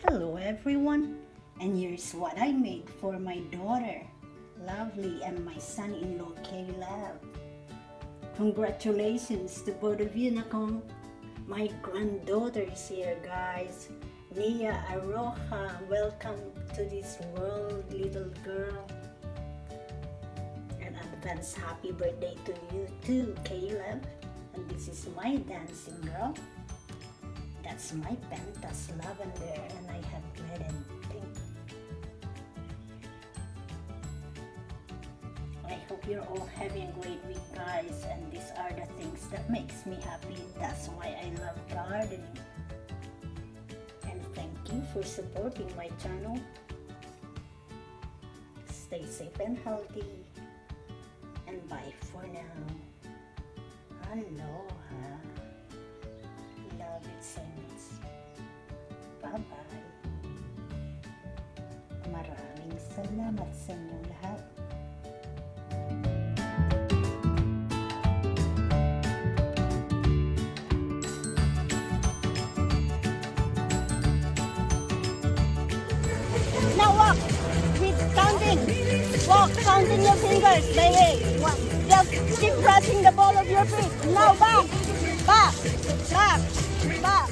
Hello everyone, and here's what I made for my daughter, Lovely, and my son-in-law, Caleb. Congratulations to both of you, nakong my granddaughter is here, guys. Niah Aroha, welcome to this world, little girl. And advance happy birthday to you too, Caleb. And this is my dancing girl. That's my Pentas Lavender, and I have red and pink. I hope you're all having a great week, guys, and these are the things that makes me happy. That's why I love gardening. And thank you for supporting my channel. Stay safe and healthy, and bye for now. Aloha. Love it so much. Bye-bye. Maraming salamat sa inyo lahat. Now walk with counting. Walk, counting your fingers. Like, just keep pressing the ball of your feet. Now back, back, back, back.